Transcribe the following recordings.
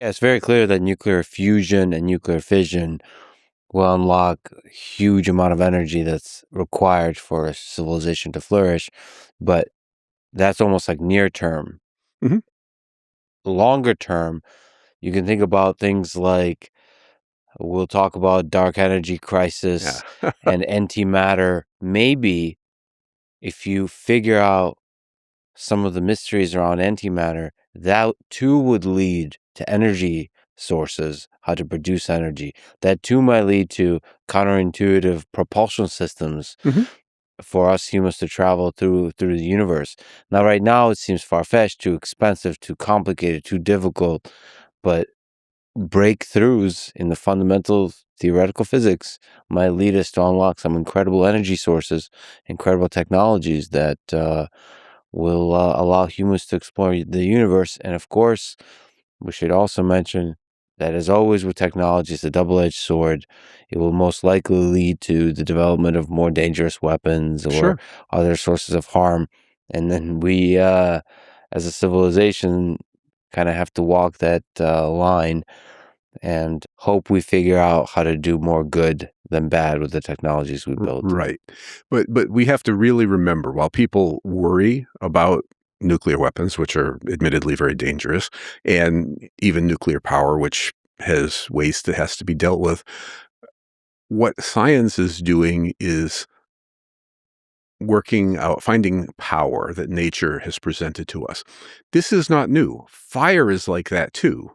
Yeah, it's very clear that nuclear fusion and nuclear fission will unlock a huge amount of energy that's required for a civilization to flourish, but that's almost like near term. Hmm. Longer term, you can think about things like we'll talk about dark energy Yeah. crisis and antimatter. Maybe if you figure out some of the mysteries around antimatter, that too would lead to energy sources, how to produce energy. That too might lead to counterintuitive propulsion systems Hmm. for us humans to travel through the universe. Now, right now, it seems far-fetched, too expensive, too complicated, too difficult, but breakthroughs in the fundamental theoretical physics might lead us to unlock some incredible energy sources, incredible technologies that will allow humans to explore the universe. And of course, we should also mention that, as always with technology, it's a double-edged sword. It will most likely lead to the development of more dangerous weapons or Sure. other sources of harm. And then we, as a civilization, kind of have to walk that line and hope we figure out how to do more good than bad with the technologies we build. Right. But we have to really remember, while people worry about nuclear weapons, which are admittedly very dangerous, and even nuclear power, which has waste that has to be dealt with, what science is doing is working out, finding power that nature has presented to us. This is not new. Fire is like that too.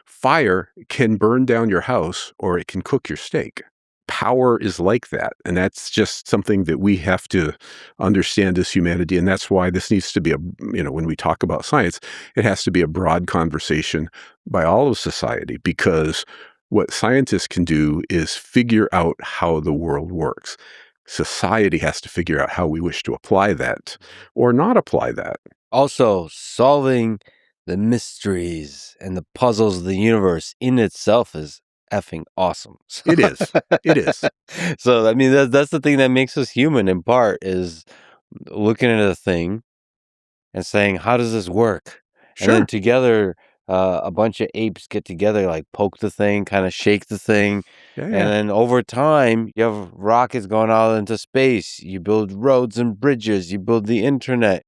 Fire can burn down your house or it can cook your steak. Power is like that. And that's just something that we have to understand as humanity. And that's why this needs to be when we talk about science, it has to be a broad conversation by all of society, because what scientists can do is figure out how the world works. Society has to figure out how we wish to apply that or not apply that. Also, solving the mysteries and the puzzles of the universe in itself is effing awesome. It is. It is. So, I mean, that's the thing that makes us human in part, is looking at a thing and saying, how does this work? And then Sure. together, a bunch of apes get together, like poke the thing, kind of shake the thing. Yeah, And yeah. then over time, you have rockets going out into space. You build roads and bridges. You build the internet.